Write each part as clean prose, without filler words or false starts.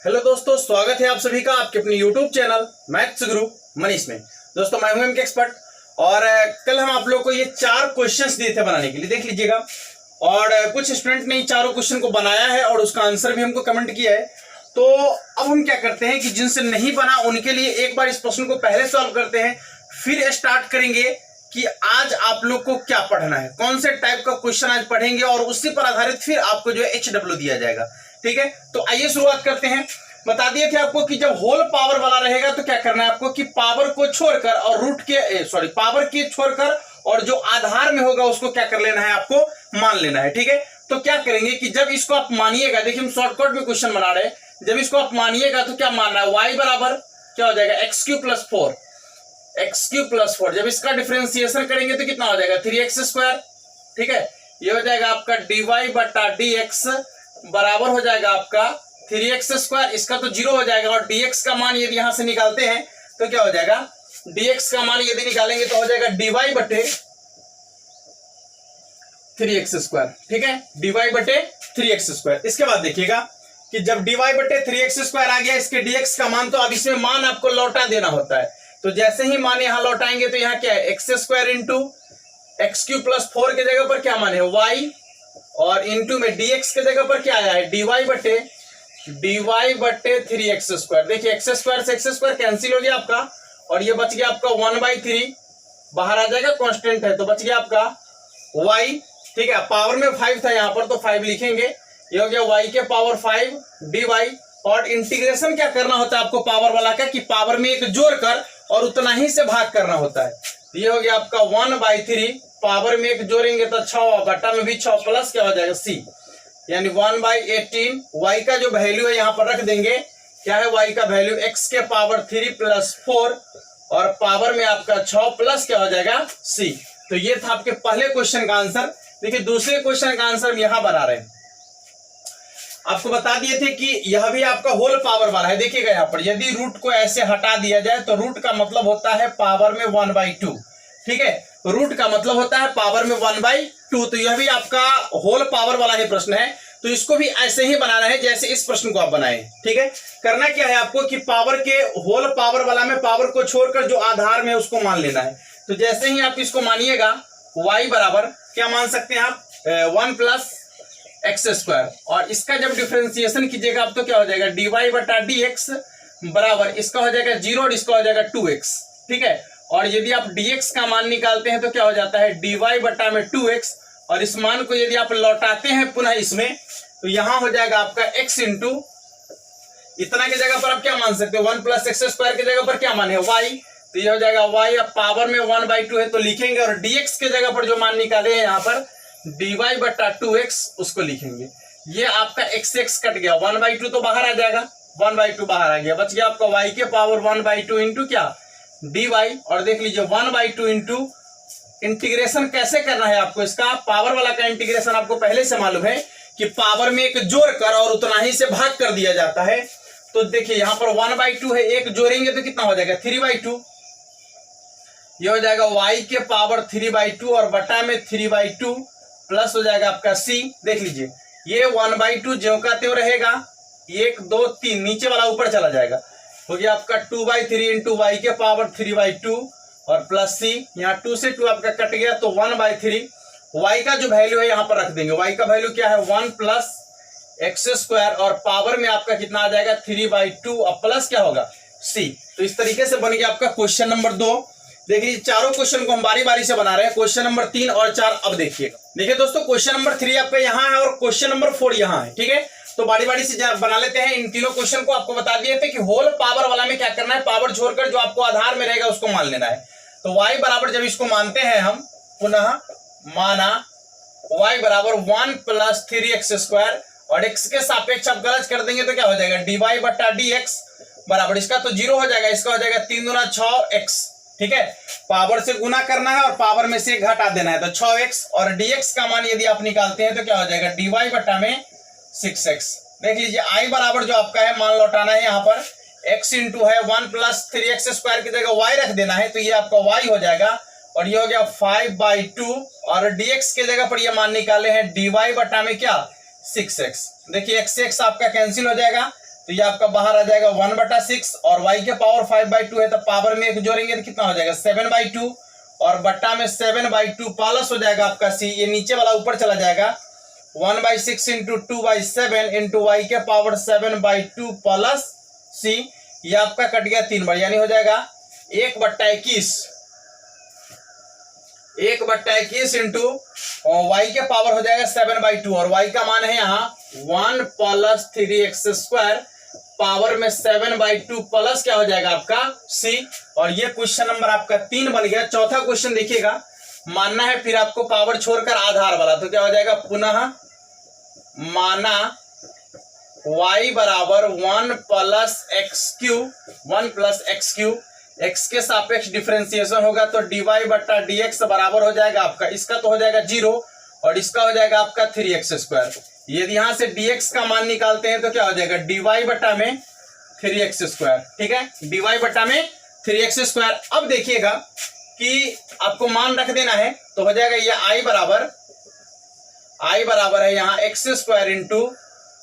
Hello दोस्तों, स्वागत है आप सभी का आपके अपने YouTube चैनल मैथ्स गुरु मनीष में। दोस्तों मैं हूं एमके एक्सपर्ट और कल हम आप लोग को ये 4 क्वेश्चंस दिए थे बनाने के लिए, देख लीजिएगा। और कुछ स्टूडेंट ने इन चारों क्वेश्चन को बनाया है और उसका आंसर भी हमको कमेंट किया है। तो अब हम क्या करते हैं कि जिनसे नहीं बना उनके लिए एक बार इस प्रश्न को पहले सॉल्व करते हैं, फिर स्टार्ट करेंगे कि आज आप लोग को क्या पढ़ना है, कौन से टाइप का क्वेश्चन आज पढ़ेंगे और उसी पर आधारित फिर आपको जो है HW दिया जाएगा। ठीक है, तो आइए शुरुआत करते हैं। बता दिए थे आपको कि जब होल पावर वाला रहेगा तो क्या करना है आपको कि पावर को छोड़कर और पावर के छोड़कर और जो आधार में होगा उसको क्या कर लेना है, आपको मान लेना है। ठीक है, तो क्या करेंगे कि जब इसको आप मानिएगा, देखिए हम शॉर्टकट में क्वेश्चन बना रहे हैं, जब इसको आप मानिएगा तो क्या मानना है, y बराबर क्या हो जाएगा x³ + 4, x³ + 4। जब इसका डिफरेंशिएशन करेंगे तो कितना हो जाएगा 3x²। ठीक है, ये हो जाएगा आपका dy/dx बराबर हो जाएगा आपका 3x²। इसका तो 0 हो जाएगा और dx का मान यदि यहां से निकालते हैं तो क्या हो जाएगा, dx का मान यदि निकालेंगे तो हो जाएगा dy/3x²। ठीक है, dy/3x²। इसके बाद देखिएगा कि जब dy/3x² आ गया, इसके dx का मान, तो अब इसमें मान आपको लौटा देना होता है। तो जैसे ही मान यहां लौटाएंगे तो यहाँ क्या है, x² × x³ + 4 के जगह पर क्या मान है y, और इंटू में dx के जगह पर क्या आया है dy/3x²। देखिए x² से x² कैंसिल हो गया आपका और ये बच गया आपका 1/3 बाहर आ जाएगा, कांस्टेंट है तो बच गया आपका y। ठीक है, पावर में 5 था यहाँ पर तो 5 लिखेंगे, ये हो गया y के पावर 5 dy। और इंटीग्रेशन क्या करना होता है आपको पावर वाला का कि पावर में एक जोड़कर और उतना ही से भाग करना होता है। ये हो गया आपका 1/3, पावर में एक जोड़ेंगे तो 6, बटा में भी 6 प्लस क्या हो जाएगा c, यानी 1/18। y का जो वैल्यू है यहाँ पर रख देंगे, क्या है y का वैल्यू x के पावर 3 + 4 और पावर में आपका 6 प्लस क्या हो जाएगा c। तो ये था आपके पहले क्वेश्चन का आंसर। देखिए दूसरे क्वेश्चन का आंसर हम यहां बना रहे हैं। आपको बता दिए थे कि यह भी आपका होल पावर वाला है। देखिएगा यहाँ पर यदि रूट को ऐसे हटा दिया जाए तो रूट का मतलब होता है पावर में 1/2। ठीक है, रूट का मतलब होता है पावर में 1/2। तो यह भी आपका होल पावर वाला ही प्रश्न है, तो इसको भी ऐसे ही बनाना है जैसे इस प्रश्न को आप बनाए। ठीक है, करना क्या है आपको कि पावर के होल पावर वाला में पावर को छोड़कर जो आधार में उसको मान लेना है। तो जैसे ही आप इसको मानिएगा y बराबर क्या मान सकते हैं आप 1 + x², और इसका जब डिफरेंशिएशन कीजिएगा आप तो क्या हो जाएगा dy/dx बराबर इसका हो जाएगा 0 और इसका हो जाएगा 2x। ठीक है, और यदि आप dx का मान निकालते हैं तो क्या हो जाता है dy/2x, और इस मान को यदि आप लौटाते हैं पुनः इसमें तो यहां हो जाएगा आपका x इंटू इतना के जगह पर आप क्या मान सकते हो 1 + x² के जगह पर क्या मान है y, तो ये हो जाएगा y। अब पावर में 1/2 है तो लिखेंगे, और dx के जगह पर जो मान निकाले हैं यहाँ पर dy/2x उसको लिखेंगे। ये आपका x कट गया, 1/2 तो बाहर आ जाएगा, 1/2 बाहर आ गया, बच गया आपका y के पावर 1/2 इंटू क्या dy। और देख लीजिए 1/2 इंटू इंटीग्रेशन कैसे करना है आपको, इसका पावर वाला का इंटीग्रेशन आपको पहले से मालूम है कि पावर में एक जोड़ कर और उतना ही से भाग कर दिया जाता है। तो देखिए यहाँ पर 1/2 है, एक जोड़ेंगे तो कितना हो जाएगा 3/2। ये हो जाएगा y के पावर 3/2 और बटा में 3/2 प्लस हो जाएगा आपका c। देख लीजिए ये 1/2 ज्यों का त्यों रहेगा, 1 2 3 नीचे वाला ऊपर चला जाएगा, हो गया आपका 2/3 इंटू y के पावर 3/2 और प्लस c। यहाँ 2 से 2 आपका कट गया तो 1/3। y का जो वैल्यू है यहाँ पर रख देंगे, y का वैल्यू क्या है 1 + x² और पावर में आपका कितना आ जाएगा 3/2 और प्लस क्या होगा c। तो इस तरीके से बन गया आपका क्वेश्चन नंबर 2। देखिए चारों क्वेश्चन को हम बारी बारी से बना रहे हैं, क्वेश्चन नंबर 3 और 4 अब देखिएगा। देखिए दोस्तों क्वेश्चन नंबर 3 आपका यहाँ है और क्वेश्चन नंबर 4 यहाँ है। ठीक है, तो बारी बारी से बना लेते हैं। इन तीनों क्वेश्चन को आपको बता दिए थे कि होल पावर वाला में क्या करना है, पावर छोड़कर जो आपको आधार में रहेगा उसको मान लेना है। तो y बराबर जब इसको मानते हैं हम, पुनः माना y बराबर 1 + 3x² और x के सापेक्ष आप गलत कर देंगे तो क्या हो जाएगा dy/dx बराबर इसका तो 0 हो जाएगा, इसका हो जाएगा 3 दूना 6x। ठीक है, पावर से गुना करना है और पावर में से घटा देना है तो 6x, और dx का मान यदि आप निकालते हैं तो क्या हो जाएगा dy/6x। देख लीजिए i बराबर जो आपका है मान लौटाना है, यहाँ पर x इंटू है 1 + 3x² की जगह y रख देना है तो ये आपका y हो जाएगा, और ये हो गया 5/2 और dx के जगह पर ये मान निकाले हैं dy/में क्या 6x। देखिए x आपका कैंसिल हो जाएगा तो ये आपका बाहर आ जाएगा 1/6 और y के पावर 5/2 है तो पावर में एक जोड़ेंगे तो कितना हो जाएगा 7/2 और बट्टा में 7/2 प्लस हो जाएगा आपका c, ये नीचे वाला ऊपर चला जाएगा 1/6 इंटू 2/7 इंटू y के पावर 7/2 प्लस c, ये आपका कट गया 3 बार, यानी हो जाएगा 1/21 इंटू y के पावर हो जाएगा 7/2 और y का मान है यहाँ 1 + 3x² पावर में 7/2 प्लस क्या हो जाएगा आपका c, और ये क्वेश्चन नंबर आपका 3 बन गया। चौथा क्वेश्चन देखिएगा, मानना है फिर आपको पावर छोड़कर आधार वाला, तो क्या हो जाएगा पुनः माना y बराबर 1 + x³, x के सापेक्ष डिफरेंशिएशन होगा तो dy/dx बराबर हो जाएगा आपका, इसका तो हो जाएगा 0 और इसका हो जाएगा आपका 3x²। यदि यहां से dx का मान निकालते हैं तो क्या हो जाएगा dy/3x², ठीक है, dy/3x²। अब देखिएगा कि आपको मान रख देना है तो हो जाएगा ये i बराबर है यहाँ x² इंटू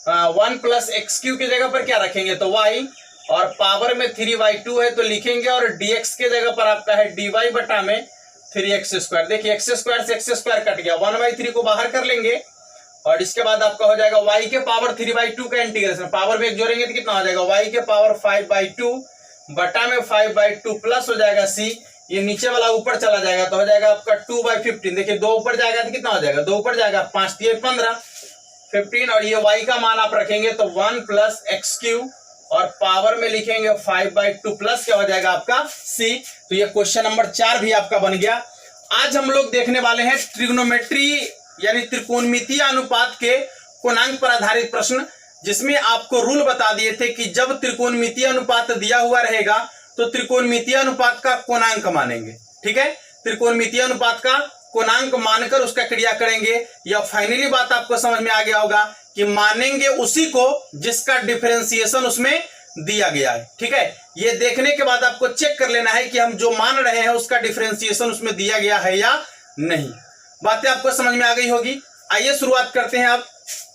1 + x³ की जगह पर क्या रखेंगे तो y, और पावर में 3/2 है तो लिखेंगे, और dx के जगह पर आपका है dy/3x²। देखिए x² से x² कट गया, 1/3 को बाहर कर लेंगे और इसके बाद आपका हो जाएगा y के पावर 3/2 का इंटीग्रेशन, पावर में एक जोड़ेंगे तो कितना हो जाएगा y के पावर 5/2 बटा में 5/2 प्लस हो जाएगा c, ये नीचे वाला ऊपर चला जाएगा तो हो जाएगा आपका 2/15। देखिए 2 ऊपर जाएगा तो कितना हो जाएगा 2 ऊपर जाएगा 5 × 15 15, और ये y का मान आप रखेंगे तो 1 + x³ और पावर में लिखेंगे 5/2 प्लस क्या हो जाएगा आपका c। तो ये क्वेश्चन नंबर 4 भी आपका बन गया। आज हम लोग देखने वाले हैं ट्रिग्नोमेट्री यानी त्रिकोणमितीय अनुपात के कोणांक पर आधारित प्रश्न, जिसमें आपको रूल बता दिए थे कि जब त्रिकोणमितीय अनुपात दिया हुआ रहेगा तो त्रिकोणमितीय अनुपात का कोणांक मानेंगे, ठीक है, त्रिकोणमितीय अनुपात का कोणांक मानकर उसका क्रिया करेंगे। या फाइनली बात आपको समझ में आ गया होगा कि मानेंगे उसी को जिसका डिफरेंशिएशन उसमें दिया गया है, ठीक है। ये देखने के बाद आपको चेक कर लेना है कि हम जो मान रहे हैं उसका डिफरेंशिएशन उसमें दिया गया है या नहीं। बातें आपको समझ में आ गई होगी। आइए शुरुआत करते हैं आप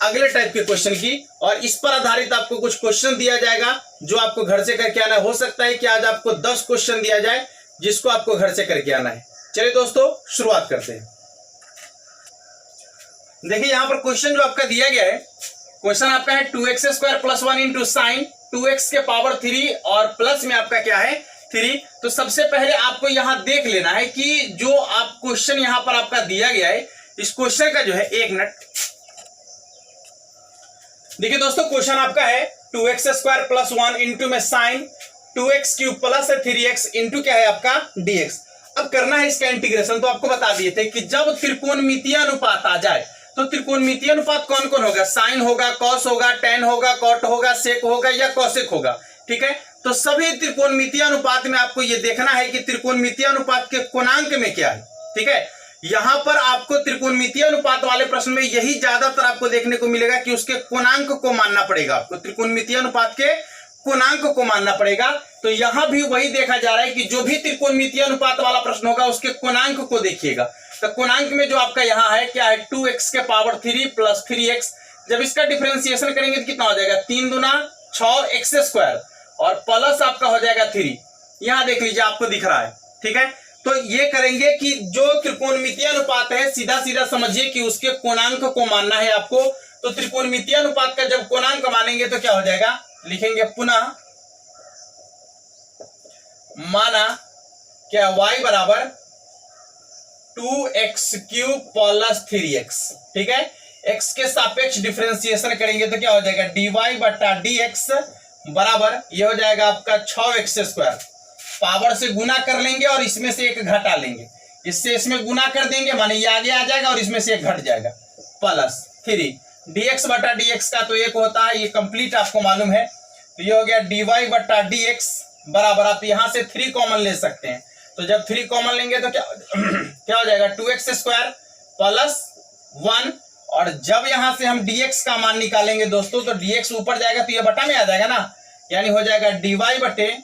अगले टाइप के क्वेश्चन की, और इस पर आधारित आपको कुछ क्वेश्चन दिया जाएगा जो आपको घर से करके आना है। हो सकता है कि आज आपको 10 क्वेश्चन दिया जाए जिसको आपको घर से करके आना है। चलिए दोस्तों शुरुआत करते हैं। देखिए यहां पर क्वेश्चन जो आपका दिया गया है, क्वेश्चन आपका है 2x² + 1 इंटू साइन 2x के पावर 3 और प्लस में आपका क्या है 3। तो सबसे पहले आपको यहां देख लेना है कि जो आप क्वेश्चन यहां पर आपका दिया गया है, इस क्वेश्चन का जो है, एक मिनट देखिए दोस्तों, क्वेश्चन आपका है 2x² + 1 इंटू में sign 2x³ plus 3x into क्या है आपका dx। अब करना है इसका इंटीग्रेशन। तो आपको बता दिए थे कि जब त्रिकोणमितीय अनुपात आ जाए तो त्रिकोणमितीय अनुपात कौन कौन होगा, साइन होगा, कॉस होगा, टेन होगा, कॉट होगा, सेक होगा या कॉसेक होगा, ठीक है। तो सभी त्रिकोणमितीय अनुपात में आपको यह देखना है कि त्रिकोणमितीय अनुपात के कोणांक में क्या है, ठीक है। यहां पर आपको त्रिकोणमितीय अनुपात वाले प्रश्न में यही ज्यादातर आपको देखने को मिलेगा कि उसके कोणांक को मानना पड़ेगा, आपको त्रिकोणमितीय अनुपात के कोणांक को मानना पड़ेगा। तो यहां भी वही देखा जा रहा है कि जो भी त्रिकोणमितीय अनुपात वाला प्रश्न होगा उसके कोणांक को देखिएगा। तो कोणांक में जो आपका यहां है क्या है 2x के पावर 3 प्लस 3x, जब इसका डिफरेंशिएशन करेंगे तो कितना हो जाएगा 3 दूना 6x² और प्लस आपका हो जाएगा 3। यहां देख लीजिए आपको दिख रहा है, ठीक है। तो ये करेंगे कि जो त्रिकोणमितीय अनुपात है सीधा सीधा समझिए कि उसके कोणांक को मानना है आपको। तो त्रिकोणमितीय अनुपात का जब कोणांक मानेंगे तो क्या हो जाएगा, लिखेंगे पुनः माना क्या y बराबर 2x³ प्लस 3x, ठीक है। x के सापेक्ष डिफरेंशिएशन करेंगे तो क्या हो जाएगा dy/dx बराबर ये हो जाएगा आपका 6x²। पावर से गुना कर लेंगे और इसमें से एक घटा लेंगे, इससे इसमें गुना कर देंगे माने ये आगे आ जाएगा और इसमें से एक घट जाएगा प्लस 3। dx/dx का तो एक होता है, ये कंप्लीट आपको मालूम है। तो ये हो गया dy/dx बराबर, आप यहां से 3 कॉमन ले सकते हैं। तो जब 3 कॉमन लेंगे तो क्या हो जाएगा 2x² प्लस 1, और जब यहां से हम dx का मान निकालेंगे दोस्तों तो dx ऊपर जाएगा तो ये बटा में आ जाएगा ना, यानी हो जाएगा dy/3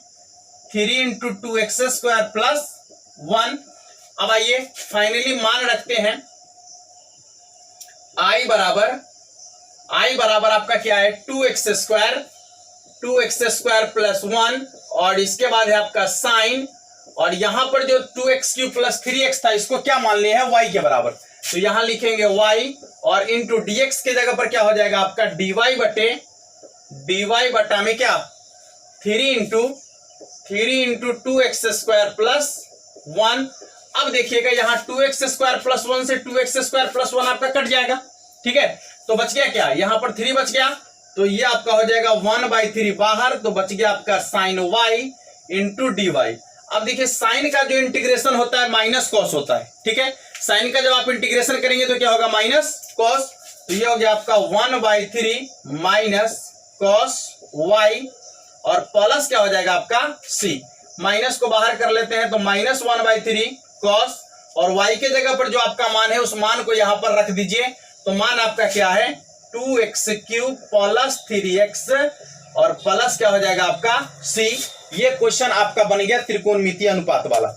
इंटू 2x² प्लस 1। अब आइए फाइनली मान रखते हैं i बराबर आपका क्या है 2x² 2x² + 1 और इसके बाद है आपका साइन, और यहां पर जो 2x³ + 3x था इसको क्या मान लिया है, y के बराबर, तो यहां लिखेंगे y और इंटू dx के जगह पर क्या हो जाएगा आपका dy बटा में क्या 3 इंटू 2x² + 1। अब देखिएगा यहां 2x² + 1 से 2x² + 1 आपका कट जाएगा, ठीक है, तो बच गया क्या, यहां पर 3 बच गया, तो ये आपका हो जाएगा 1/3 बाहर, तो बच गया आपका साइन y इंटू dy। अब देखिए साइन का जो इंटीग्रेशन होता है माइनस कॉस होता है, ठीक है, साइन का जब आप इंटीग्रेशन करेंगे तो क्या होगा माइनस कॉस, तो ये हो गया आपका 1/3 माइनस कॉस y और प्लस क्या हो जाएगा आपका c, माइनस को बाहर कर लेते हैं तो माइनस 1/3 कॉस और y के जगह पर जो आपका मान है उस मान को यहां पर रख दीजिए, तो मान आपका क्या है 2x³ + 3x और प्लस क्या हो जाएगा आपका c। ये क्वेश्चन आपका बन गया त्रिकोणमितीय अनुपात वाला।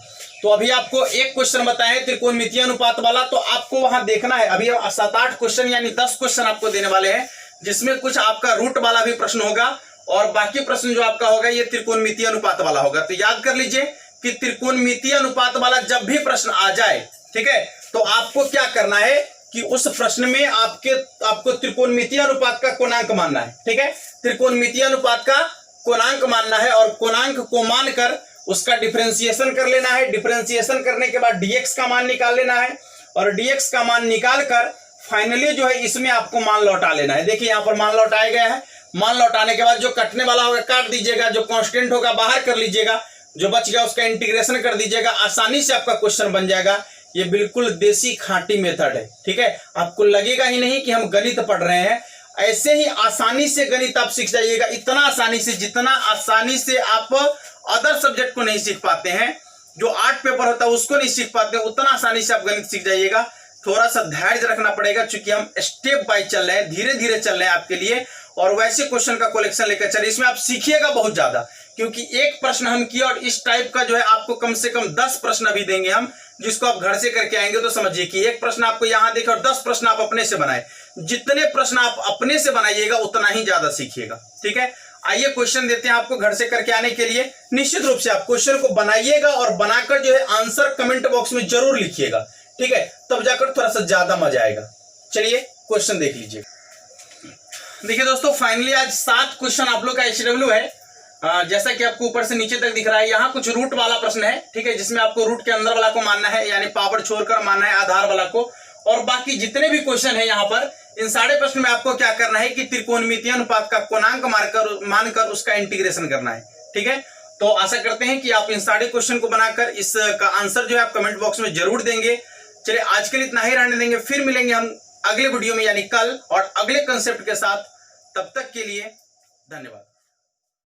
तो अभी आपको एक क्वेश्चन बताए त्रिकोणमितीय अनुपात वाला, तो आपको वहां देखना है, अभी 7-8 क्वेश्चन यानी 10 क्वेश्चन आपको देने वाले हैं, जिसमें कुछ आपका रूट वाला भी प्रश्न होगा और बाकी प्रश्न जो आपका होगा ये त्रिकोणमितीय अनुपात वाला होगा। तो याद कर लीजिए कि त्रिकोणमितीय अनुपात वाला जब भी प्रश्न आ जाए, ठीक है, तो आपको क्या करना है कि उस प्रश्न में आपको त्रिकोणमितीय अनुपात का कोणांक मानना है, ठीक है, त्रिकोणमितीय अनुपात का कोणांक मानना है और कोणांक को मानकर उसका डिफरेंशिएशन कर लेना है, डिफरेंशिएशन करने के बाद dx का मान निकाल लेना है और dx का मान निकाल कर फाइनली जो है इसमें आपको मान लौटा लेना है। देखिए यहां पर मान लौटाया गया है, मान लौटाने के बाद जो कटने वाला होगा काट दीजिएगा, जो कांस्टेंट होगा बाहर कर लीजिएगा, जो बच गया उसका इंटीग्रेशन कर दीजिएगा, आसानी से आपका क्वेश्चन बन जाएगा। ये बिल्कुल देसी खांटी मेथड है, ठीक है, आपको लगेगा ही नहीं कि हम गणित पढ़ रहे हैं, ऐसे ही आसानी से गणित आप सीख जाइएगा, इतना आसानी से जितना आसानी से आप अदर सब्जेक्ट को नहीं सीख पाते हैं, जो आर्ट पेपर होता है उसको नहीं सीख पाते हैं, उतना आसानी से आप गणित सीख जाइएगा। थोड़ा सा धैर्य रखना पड़ेगा क्योंकि हम स्टेप बाय चल रहे हैं, धीरे धीरे चल रहे हैं आपके लिए, और वैसे क्वेश्चन का कलेक्शन लेकर चलिए, इसमें आप सीखिएगा बहुत ज्यादा, क्योंकि एक प्रश्न हम किए और इस टाइप का जो है आपको कम से कम 10 प्रश्न अभी देंगे हम, जिसको आप घर से करके आएंगे तो समझिए कि एक प्रश्न आपको यहां देखे और 10 प्रश्न आप अपने से बनाए। जितने प्रश्न आप अपने से बनाइएगा उतना ही ज्यादा सीखिएगा, ठीक है। आइए क्वेश्चन देते हैं आपको घर से करके आने के लिए। निश्चित रूप से आप क्वेश्चन को बनाइएगा और बनाकर जो है आंसर कमेंट बॉक्स में जरूर लिखिएगा, ठीक है, तब जाकर थोड़ा सा ज्यादा मजा आएगा। चलिए क्वेश्चन देख लीजिए। देखिए दोस्तों फाइनली आज 7 क्वेश्चन आप लोग का HW है, जैसा कि आपको ऊपर से नीचे तक दिख रहा है। यहाँ कुछ रूट वाला प्रश्न है, ठीक है, जिसमें आपको रूट के अंदर वाला को मानना है, यानी पावर छोड़कर मानना है आधार वाला को, और बाकी जितने भी क्वेश्चन है यहाँ पर इन सारे प्रश्न में आपको क्या करना है कि त्रिकोणमितीय अनुपात का कोणांक मानकर उसका इंटीग्रेशन करना है, ठीक है। तो आशा करते हैं कि आप इन सारे क्वेश्चन को बनाकर इसका आंसर जो है आप कमेंट बॉक्स में जरूर देंगे। चलिए आज के लिए इतना ही रहने देंगे, फिर मिलेंगे हम अगले वीडियो में यानी कल और अगले कंसेप्ट के साथ। तब तक के लिए धन्यवाद।